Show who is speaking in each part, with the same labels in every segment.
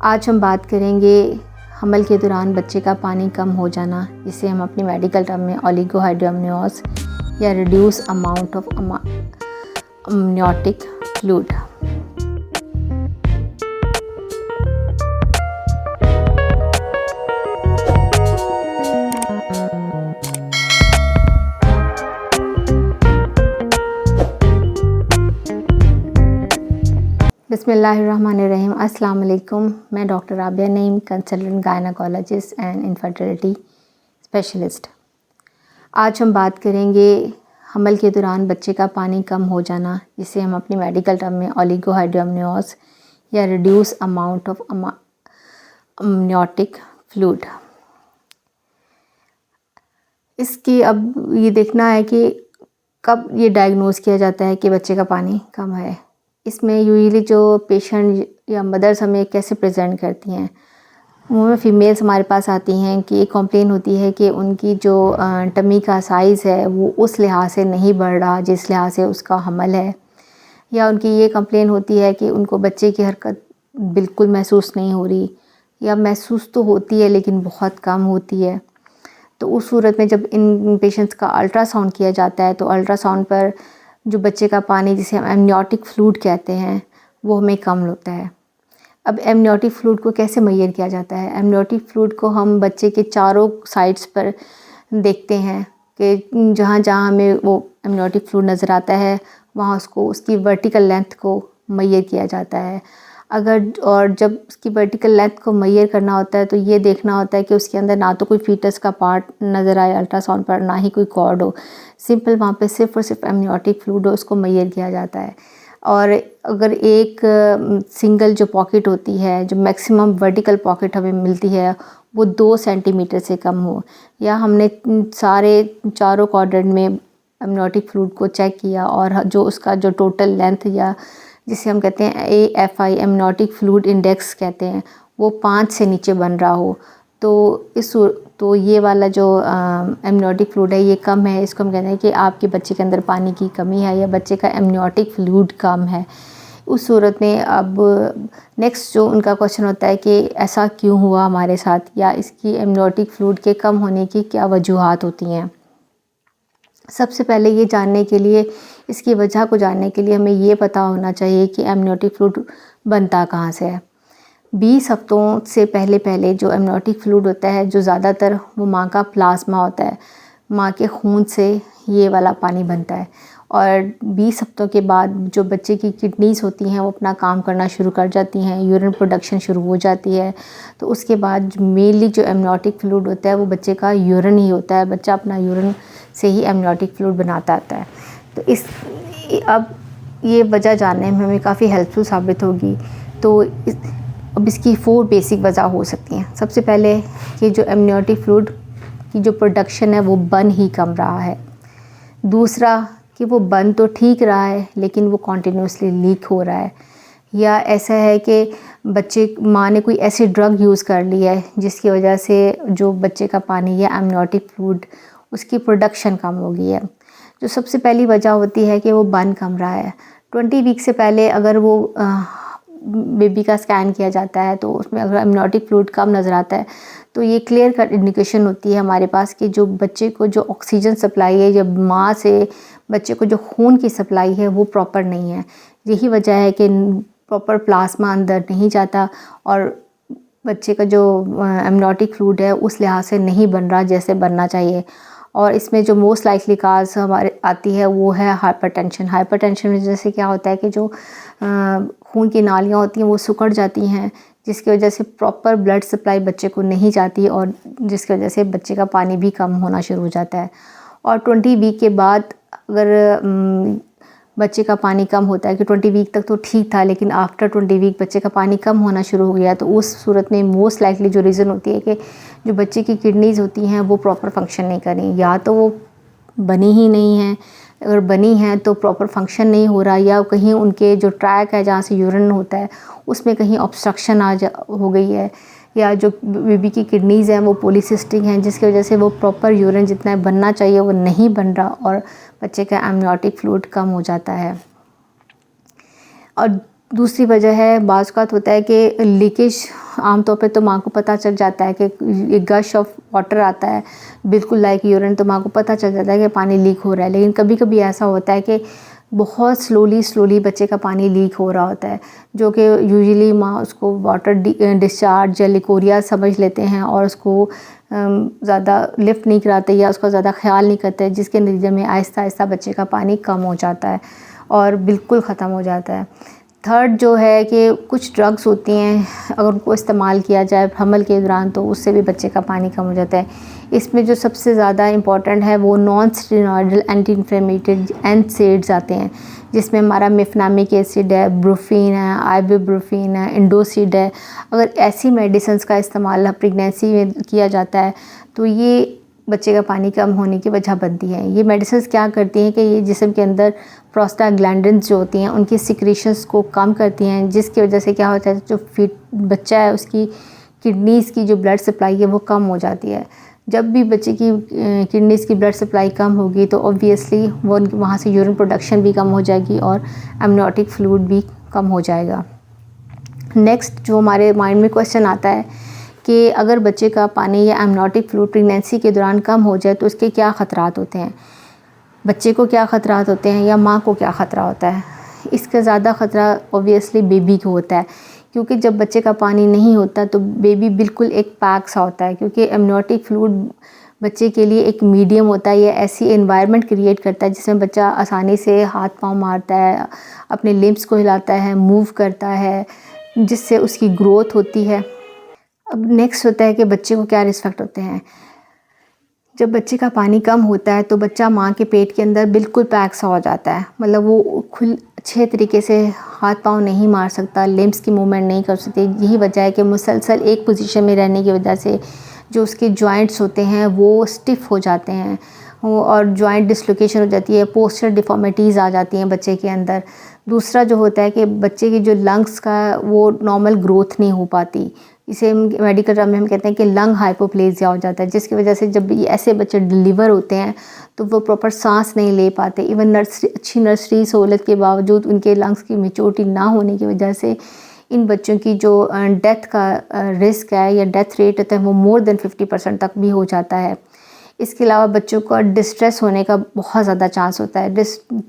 Speaker 1: आज हम बात करेंगे हमल के दौरान बच्चे का पानी कम हो जाना, जिसे हम अपनी मेडिकल टर्म में ओलिगोहाइड्रोअमनियोज या रिड्यूस अमाउंट ऑफ अमनियोटिक फ्लूइड। बिस्मिल्लाहिर्रहमानिर्रहीम। अस्सलाम वालेकुम। मैं doctor Rabia Naeem, consultant gynaecologist and infertility specialist. आज हम बात करेंगे हमल के दौरान बच्चे का पानी कम हो जाना, जिसे हम अपनी मेडिकल टर्म में ओलिगोहाइड्रोअमनियोज या रिड्यूस अमाउंट ऑफ अमनियोटिक फ्लूइड। इसकी अब ये देखना है कि कब ये डायग्नोज किया जाता है कि बच्चे का पानी कम है। इसमें यूजुअली जो पेशेंट या मदर्स हमें कैसे प्रेजेंट करती हैं, वो फीमेल्स हमारे पास आती हैं कि एक कंप्लेन होती है कि उनकी जो टमी का साइज़ है वो उस लिहाज से नहीं बढ़ रहा जिस लिहाज से उसका हमल है, या उनकी ये कंप्लेन होती है कि उनको बच्चे की हरकत बिल्कुल महसूस नहीं हो रही, या महसूस तो होती है लेकिन बहुत कम होती है। तो उस सूरत में जब इन पेशेंट्स का अल्ट्रासाउंड किया जाता है तो अल्ट्रासाउंड पर जो बच्चे का पानी, जिसे हम एमनियोटिक फ्लूइड कहते हैं, वो हमें कम होता है। अब एमनियोटिक फ्लूइड को कैसे मेजर किया जाता है? एमनियोटिक फ्लूइड को हम बच्चे के चारों साइड्स पर देखते हैं कि जहाँ जहाँ हमें वो एमनियोटिक फ्लूइड नज़र आता है वहाँ उसको उसकी वर्टिकल लेंथ को मेजर किया जाता है। और जब उसकी वर्टिकल लेंथ को मेजर करना होता है तो ये देखना होता है कि उसके अंदर ना तो कोई फीटस का पार्ट नज़र आए अल्ट्रासाउंड पर, ना ही कोई कॉर्ड हो, सिंपल वहाँ पे सिर्फ और सिर्फ एमनियोटिक फ्लूइड हो, उसको मेजर किया जाता है। और अगर एक सिंगल जो पॉकेट होती है, जो मैक्सिमम वर्टिकल पॉकेट हमें मिलती है, वो 2 सेंटीमीटर से कम हो, या हमने सारे चारों क्वाड्रेंट में एमनियोटिक फ्लूइड को चेक किया और जो उसका जो टोटल लेंथ, या जिसे हम कहते हैं AFI एमनियोटिक फ्लूइड इंडेक्स कहते हैं, वो 5 से नीचे बन रहा हो, तो ये वाला जो एमनियोटिक फ्लूइड है ये कम है। इसको हम कहते हैं कि आपके बच्चे के अंदर पानी की कमी है या बच्चे का एमनियोटिक फ्लूइड कम है। उस सूरत में अब नेक्स्ट जो उनका क्वेश्चन होता है कि ऐसा क्यों हुआ हमारे साथ, या इसकी एमनियोटिक फ्लूइड के कम होने की क्या वजूहात होती हैं। सबसे पहले ये जानने के लिए, इसकी वजह को जानने के लिए हमें ये पता होना चाहिए कि एमनियोटिक फ्लूइड बनता कहाँ से है। 20 हफ्तों से पहले जो एमनियोटिक फ्लूइड होता है, जो ज़्यादातर वो माँ का प्लाज्मा होता है, माँ के खून से ये वाला पानी बनता है। और 20 हफ्तों के बाद जो बच्चे की किडनीज़ होती हैं वो अपना काम करना शुरू कर जाती हैं, यूरिन प्रोडक्शन शुरू हो जाती है। तो उसके बाद मेनली जो एमनियोटिक फ्लूइड होता है वो बच्चे का यूरिन ही होता है, बच्चा अपना यूरिन से ही एमनियोटिक फ्लूइड बनाता आता है। तो अब ये वजह जानने में हमें काफ़ी हेल्पफुल साबित होगी। तो अब इसकी 4 बेसिक वजह हो सकती हैं। सबसे पहले कि जो एमनियोटिक फ्लूइड की जो प्रोडक्शन है वो बन ही कम रहा है। दूसरा कि वो बन तो ठीक रहा है लेकिन वो कॉन्टीन्यूसली लीक हो रहा है, या ऐसा है कि माँ ने कोई ऐसी ड्रग यूज़ कर ली है जिसकी वजह से जो बच्चे का पानी या एमनियोटिक फ्लूइड उसकी प्रोडक्शन कम हो गई है। जो सबसे पहली वजह होती है कि वो बन कम रहा है। 20 वीक से पहले अगर वो बेबी का स्कैन किया जाता है तो उसमें अगर एमनियोटिक फ्लूइड कम नज़र आता है तो ये क्लियर कट इंडिकेशन होती है हमारे पास कि जो बच्चे को जो ऑक्सीजन सप्लाई है, जब माँ से बच्चे को जो खून की सप्लाई है वो प्रॉपर नहीं है। यही वजह है कि प्रॉपर प्लाज्मा अंदर नहीं जाता और बच्चे का जो एमनियोटिक फ्लूइड है उस लिहाज से नहीं बन रहा जैसे बनना चाहिए। और इसमें जो मोस्ट लाइकली काज हमारे आती है वो है हाइपरटेंशन। हाइपरटेंशन में जैसे क्या होता है कि जो खून की नालियाँ होती हैं वो सिकुड़ जाती हैं, जिसकी वजह से प्रॉपर ब्लड सप्लाई बच्चे को नहीं जाती और जिसकी वजह से बच्चे का पानी भी कम होना शुरू हो जाता है। और 20 वीक के बाद अगर बच्चे का पानी कम होता है कि 20 वीक तक तो ठीक था लेकिन आफ्टर 20 वीक बच्चे का पानी कम होना शुरू हो गया, तो उस सूरत में मोस्ट लाइकली जो रीज़न होती है कि जो बच्चे की किडनीज़ होती हैं वो प्रॉपर फंक्शन नहीं कर रही, या तो वो बनी ही नहीं हैं, अगर बनी हैं तो प्रॉपर फंक्शन नहीं हो रहा, या कहीं उनके जो ट्रैक है जहाँ से यूरिन होता है उसमें कहीं ऑब्स्ट्रक्शन हो गई है, या जो बेबी की किडनीज़ हैं वो पॉलीसिस्टिक हैं जिसकी वजह से वो प्रॉपर यूरिन जितना बनना चाहिए वो नहीं बन रहा और बच्चे का एमनियोटिक फ्लूइड कम हो जाता है। और दूसरी वजह है, बाज़ औक़ात होता है कि लीकेज, आमतौर पे तो माँ को पता चल जाता है कि एक गश ऑफ वाटर आता है बिल्कुल लाइक यूरिन, तो माँ को पता चल जाता है कि पानी लीक हो रहा है। लेकिन कभी-कभी ऐसा होता है कि बहुत स्लोली बच्चे का पानी लीक हो रहा होता है, जो कि यूजुअली माँ उसको वाटर डिस्चार्ज या लिकोरिया समझ लेते हैं और उसको ज़्यादा लिफ्ट नहीं कराते या उसका ज़्यादा ख़्याल नहीं करते, जिसके नतीजे में आहिस्ता-आहिस्ता बच्चे का पानी कम हो जाता है और बिल्कुल ख़त्म हो जाता है। थर्ड जो है कि कुछ ड्रग्स होती हैं, अगर उनको इस्तेमाल किया जाए हमल के दौरान तो उससे भी बच्चे का पानी कम हो जाता है। इसमें जो सबसे ज़्यादा इम्पॉर्टेंट है वो non steroidal anti inflammatory NSAIDs आते हैं, जिसमें हमारा मिफनामिक एसिड है, ब्रूफीन है, आइबुप्रोफेन है, इंडोसिड है। अगर ऐसी मेडिसिन्स का इस्तेमाल प्रेगनेंसी में किया जाता है तो ये बच्चे का पानी कम होने की वजह बनती है। ये मेडिसिन्स क्या करती हैं कि ये जिस्म के अंदर प्रोस्टाग्लैंडिन्स जो होती हैं उनकी सिक्रीशंस को कम करती हैं, जिसकी वजह से क्या होता है, जो बच्चा है उसकी किडनीज़ की जो ब्लड सप्लाई है वो कम हो जाती है। जब भी बच्चे की किडनीज़ की ब्लड सप्लाई कम होगी तो ऑब्वियसली वो वहाँ से यूरिन प्रोडक्शन भी कम हो जाएगी और एमनियोटिक फ्लूइड भी कम हो जाएगा। नेक्स्ट जो हमारे माइंड में क्वेश्चन आता है कि अगर बच्चे का पानी या एमनियोटिक फ्लूइड प्रेगनेंसी के दौरान कम हो जाए तो उसके क्या ख़तरात होते हैं, बच्चे को क्या ख़तरात होते हैं या माँ को क्या ख़तरा होता है। इसका ज़्यादा ख़तरा ऑब्वियसली बेबी को होता है, क्योंकि जब बच्चे का पानी नहीं होता तो बेबी बिल्कुल एक पैक सा होता है, क्योंकि एमनियोटिक फ्लूइड बच्चे के लिए एक मीडियम होता है, या ऐसी एनवायरनमेंट क्रिएट करता है जिसमें बच्चा आसानी से हाथ पाँव मारता है, अपने लिम्स को हिलाता है, मूव करता है, जिससे उसकी ग्रोथ होती है। अब नेक्स्ट होता है कि बच्चे को क्या रिस्क इफ़ेक्ट होते हैं। जब बच्चे का पानी कम होता है तो बच्चा माँ के पेट के अंदर बिल्कुल पैक सा हो जाता है, मतलब वो अच्छे तरीके से हाथ पाँव नहीं मार सकता, लिम्स की मूवमेंट नहीं कर सकती। यही वजह है कि मुसलसल एक पोजीशन में रहने की वजह से जो उसके जॉइंट्स होते हैं वो स्टिफ़ हो जाते हैं और जॉइंट डिसलोकेशन हो जाती है, पोस्चर डिफॉर्मिटीज़ आ जाती हैं बच्चे के अंदर। दूसरा जो होता है कि बच्चे की जो लंग्स का वो नॉर्मल ग्रोथ नहीं हो पाती, इसे मेडिकल टर्म में हम कहते हैं कि लंग हाइपोप्लेजिया हो जाता है, जिसकी वजह से जब ये ऐसे बच्चे डिलीवर होते हैं तो वो प्रॉपर सांस नहीं ले पाते। इवन अच्छी नर्सरी सहूलत के बावजूद उनके लंग्स की मैच्योरिटी ना होने की वजह से इन बच्चों की जो डेथ का रिस्क है या डेथ रेट होता है वो मोर देन 50% तक भी हो जाता है। इसके अलावा बच्चों का डिस्ट्रेस होने का बहुत ज़्यादा चांस होता है।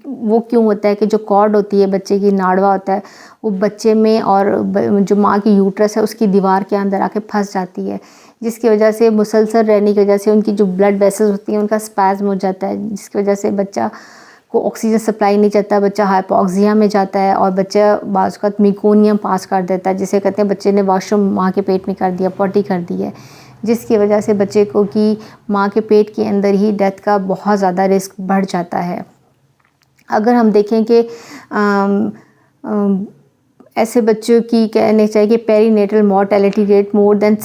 Speaker 1: वो क्यों होता है कि जो कॉर्ड होती है बच्चे की, नाड़वा होता है, वो बच्चे में और जो माँ की यूट्रस है उसकी दीवार के अंदर आके फंस जाती है, जिसकी वजह से मुसलसल रहने की वजह से उनकी जो ब्लड वेसल्स होती हैं उनका स्पैज़म हो जाता है, जिसकी वजह से बच्चा को ऑक्सीजन सप्लाई नहीं जाता, बच्चा हाइपोक्सिया में जाता है और बच्चा बाज़ औक़ात मेकोनियम पास कर देता है, जिसे कहते हैं बच्चे ने वॉशरूम माँ के पेट में कर दिया, पॉटी कर दी है, जिसकी वजह से बच्चे को की माँ के पेट के अंदर ही डेथ का बहुत ज़्यादा रिस्क बढ़ जाता है। अगर हम देखें कि ऐसे बच्चों की कहने चाहिए कि perinatal mortality rate more than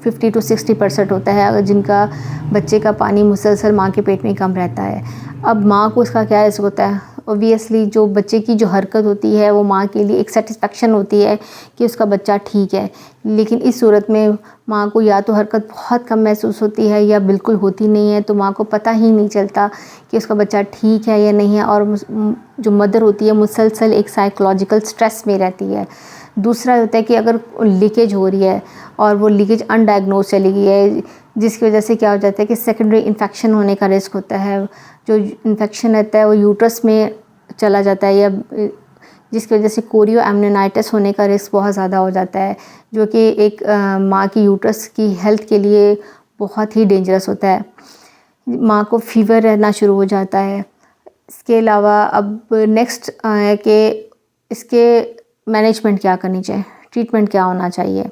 Speaker 1: 50 to 60% होता है, अगर जिनका बच्चे का पानी मुसलसल माँ के पेट में कम रहता है। अब माँ को इसका क्या रिस्क होता है, ऑब्वियसली जो बच्चे की जो हरकत होती है वो माँ के लिए एक सेटिस्फेक्शन होती है कि उसका बच्चा ठीक है, लेकिन इस सूरत में माँ को या तो हरकत बहुत कम महसूस होती है या बिल्कुल होती नहीं है, तो माँ को पता ही नहीं चलता कि उसका बच्चा ठीक है या नहीं है, और जो मदर होती है मुसलसल एक साइकोलॉजिकल स्ट्रेस में रहती है। दूसरा होता है कि अगर लीकेज हो रही है और वो लीकेज अनडायग्नोज चली गई है, जिसकी वजह से क्या हो जाता है कि सेकेंडरी इन्फेक्शन होने का रिस्क होता है। जो इन्फेक्शन रहता है वो यूट्रस में चला जाता है, या जिसकी वजह से कोरियो एमनियोनाइटिस होने का रिस्क बहुत ज़्यादा हो जाता है, जो कि एक माँ की यूट्रस की हेल्थ के लिए बहुत ही डेंजरस होता है। माँ को फीवर रहना शुरू हो जाता है। इसके अलावा अब नेक्स्ट है कि इसके मैनेजमेंट क्या करनी चाहिए, ट्रीटमेंट क्या होना चाहिए।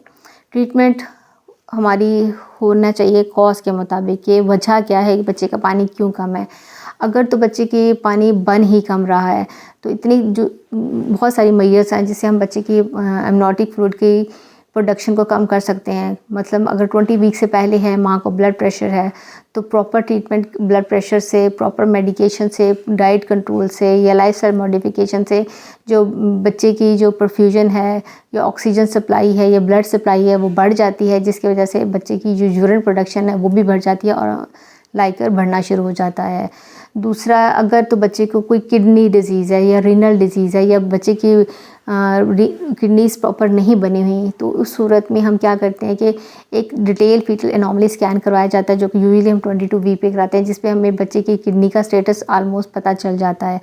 Speaker 1: ट्रीटमेंट हमारी होना चाहिए कॉज के मुताबिक कि वजह क्या है कि बच्चे का पानी क्यों कम है। अगर तो बच्चे की पानी बन ही कम रहा है तो इतनी जो बहुत सारी मेजर्स हैं जिससे हम बच्चे की एमनियोटिक फ्लूइड की प्रोडक्शन को कम कर सकते हैं। मतलब अगर 20 वीक से पहले है, माँ को ब्लड प्रेशर है, तो प्रॉपर ट्रीटमेंट ब्लड प्रेशर से, प्रॉपर मेडिकेशन से, डाइट कंट्रोल से या लाइफस्टाइल मॉडिफिकेशन से जो बच्चे की जो परफ्यूजन है या ऑक्सीजन सप्लाई है या ब्लड सप्लाई है वो बढ़ जाती है, जिसकी वजह से बच्चे की जो यूरिन प्रोडक्शन है वो भी बढ़ जाती है और लाइकर बढ़ना शुरू हो जाता है। दूसरा, अगर तो बच्चे को कोई किडनी डिज़ीज़ है या रीनल डिज़ीज़ है या बच्चे की किडनीज़ प्रॉपर नहीं बनी हुई, तो उस सूरत में हम क्या करते हैं कि एक डिटेल फीटल एनोमली स्कैन करवाया जाता है, जो कि यूजुअली हम 22 वीक पे कराते हैं, जिसपे हमें बच्चे की किडनी का स्टेटस ऑलमोस्ट पता चल जाता है।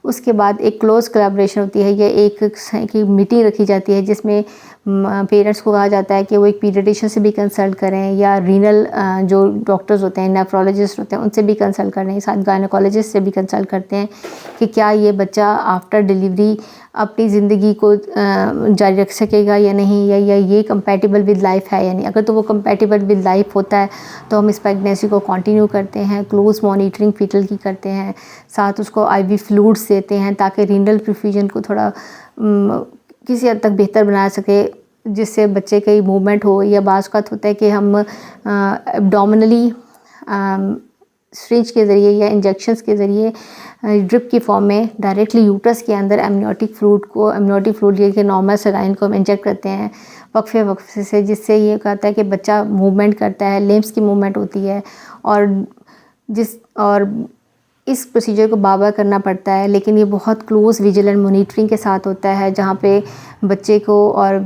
Speaker 1: उसके बाद एक क्लोज़ कोलैबोरेशन होती है, या एक मीटिंग रखी जाती है जिसमें पेरेंट्स को कहा जाता है कि वो एक पीडियाट्रिशियन से भी कंसल्ट करें, या रीनल जो डॉक्टर्स होते हैं, नेफ्रोलॉजिस्ट होते हैं, उनसे भी कंसल्ट करें, साथ गायनेकोलॉजिस्ट से भी कंसल्ट करते हैं कि क्या ये बच्चा आफ्टर डिलीवरी अपनी ज़िंदगी को जारी रख सकेगा या नहीं, या ये कंपैटिबल विद लाइफ है या नहीं। अगर तो वो कंपैटिबल विद लाइफ होता है तो हम इस प्रेगनेंसी को कंटिन्यू करते हैं, क्लोज मॉनिटरिंग फीटल की करते हैं, साथ उसको आईवी फ्लूइड्स देते हैं ताकि रीनल परफ्यूजन को थोड़ा किसी हद तक बेहतर बना सके, जिससे बच्चे की मूवमेंट हो। या बाज़ औक़ात होता है कि हम एब्डोमिनली सिरिंज के ज़रिए या इंजेक्शंस के ज़रिए ड्रिप की फॉर्म में डायरेक्टली यूट्रस के अंदर एमनियोटिक फ्लूइड ये कि नॉर्मल सलाइन को हम इंजेक्ट करते हैं वक्फे से, जिससे ये कहता है कि बच्चा मूवमेंट करता है, लिम्स की मूवमेंट होती है। और इस प्रोसीजर को बार-बार करना पड़ता है, लेकिन ये बहुत क्लोज़ विजिलेंट मॉनिटरिंग के साथ होता है, जहाँ पे बच्चे को और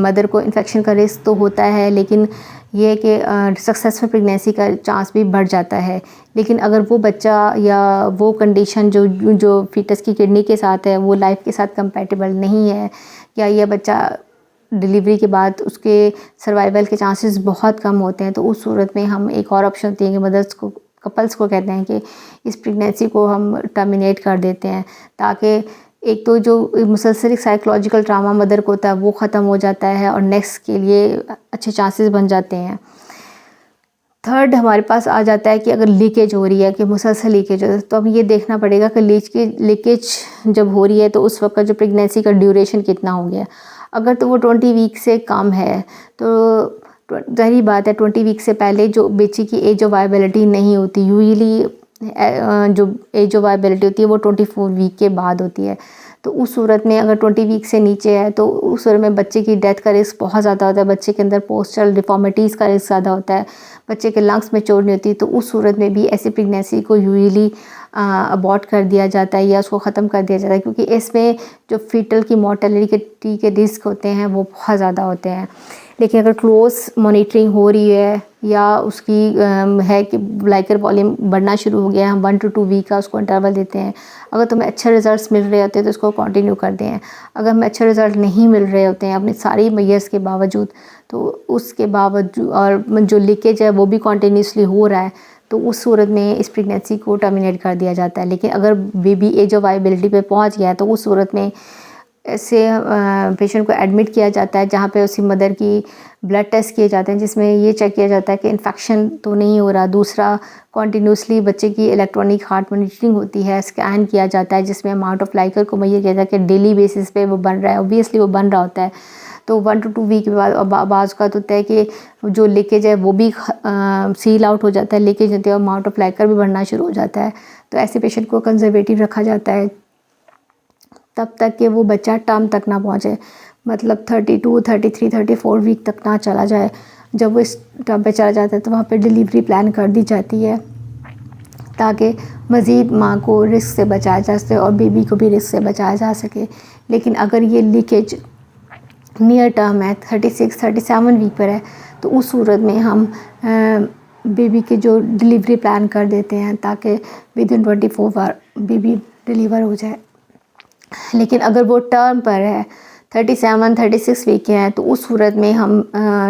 Speaker 1: मदर को इन्फेक्शन का रिस्क तो होता है, लेकिन ये है कि सक्सेसफुल प्रेगनेंसी का चांस भी बढ़ जाता है। लेकिन अगर वो बच्चा या वो कंडीशन जो फीटस की किडनी के साथ है, वो लाइफ के साथ कंपैटिबल नहीं है, या ये बच्चा डिलीवरी के बाद उसके सर्वाइवल के चांसेस बहुत कम होते हैं, तो उस सूरत में हम एक और ऑप्शन होती है कि कपल्स को कहते हैं कि इस प्रेगनेंसी को हम टर्मिनेट कर देते हैं, ताकि एक तो जो मुसलसल साइकोलॉजिकल ट्रामा मदर को होता है वो ख़त्म हो जाता है और नेक्स्ट के लिए अच्छे चांसेस बन जाते हैं। थर्ड हमारे पास आ जाता है कि अगर लीकेज हो रही है, कि मुसलसल लीकेज हो रही है, तो अब ये देखना पड़ेगा कि लीकेज जब हो रही है तो उस वक्त जो प्रेगनेंसी का ड्यूरेशन कितना हो गया। अगर तो वो 20 वीक से कम है तो ज़ाहिर बात है 20 वीक से पहले जो बच्चे की एज ऑफ वायबिलिटी नहीं होती, यूजुअली जो एज ऑफ वायबिलिटी होती है वो 24 वीक के बाद होती है। तो उस सूरत में अगर 20 वीक से नीचे है तो उस सूरत में बच्चे की डेथ का रिस्क बहुत ज़्यादा होता है, बच्चे के अंदर पोस्टल डिफॉर्मिटीज़ का रिस्क ज़्यादा होता है, बच्चे के लंग्स मैच्योर नहीं होती। तो उस सूरत में भी ऐसी प्रेगनेंसी को यूजुअली अबॉर्ट कर दिया जाता है या उसको ख़त्म कर दिया जाता है, क्योंकि इसमें जो फीटल की मोर्टेलिटी के रिस्क होते हैं वो बहुत ज़्यादा होते हैं। लेकिन अगर क्लोज मॉनिटरिंग हो रही है या उसकी है कि ब्लाइकर वॉल्यूम बढ़ना शुरू हो गया है, हम 1 to 2 वीक का उसको इंटरवल देते हैं। अगर तुम्हें अच्छे रिज़ल्ट्स मिल रहे होते हैं तो इसको कंटिन्यू करते हैं। अगर हमें अच्छे रिज़ल्ट नहीं मिल रहे होते हैं अपनी सारी मेजर्स के बावजूद, तो उसके बावजूद और जो लीकेज है वो भी कंटिन्यूसली हो रहा है, तो उस सूरत में इस प्रेगनेंसी को टर्मिनेट कर दिया जाता है। लेकिन अगर बेबी एज ऑफ वायबिलिटी पे पहुंच गया है तो उस सूरत में ऐसे पेशेंट को एडमिट किया जाता है, जहाँ पे उसकी मदर की ब्लड टेस्ट किए जाते हैं, जिसमें ये चेक किया जाता है कि इन्फेक्शन तो नहीं हो रहा। दूसरा, कॉन्टीन्यूसली बच्चे की इलेक्ट्रॉनिक हार्ट मॉनिटरिंग होती है, स्कैन किया जाता है, जिसमें अमाउंट ऑफ लाइकर को मुहैया किया जाता है कि डेली बेसिस पे वो बन रहा है। ऑब्वियसली वो बन रहा होता है। तो 1 to 2 वीक के बाद बाज़ का होता है कि जो लीकेज है वो भी सील आउट हो जाता है, लीकेज होती है और अमाउंट ऑफ लाइकर भी बढ़ना शुरू हो जाता है। तो ऐसे पेशेंट को कंजर्वेटिव रखा जाता है तब तक कि वो बच्चा टर्म तक ना पहुँचे, मतलब 32, 33, 34 वीक तक ना चला जाए। जब वो इस टर्म पे चला जाता है तो वहाँ पे डिलीवरी प्लान कर दी जाती है, ताकि मज़ीद माँ को रिस्क से बचाया जा सके और बेबी को भी रिस्क से बचाया जा सके। लेकिन अगर ये लीकेज नियर टर्म है, 36, 37 वीक पर है, तो उस सूरत में हम बेबी के जो डिलीवरी प्लान कर देते हैं ताकि विदिन 24 आवर बेबी डिलीवर हो जाए। लेकिन अगर वो टर्म पर है, 37, 36 वीक के हैं, तो उस सूरत में हम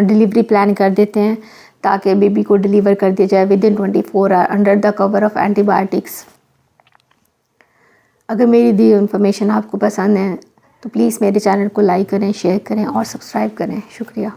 Speaker 1: डिलीवरी प्लान कर देते हैं ताकि बेबी को डिलीवर कर दिया जाए within 24 hour under the cover of antibiotics. अगर मेरी दी इन्फॉर्मेशन आपको पसंद है तो प्लीज़ मेरे चैनल को लाइक करें, शेयर करें और सब्सक्राइब करें। शुक्रिया।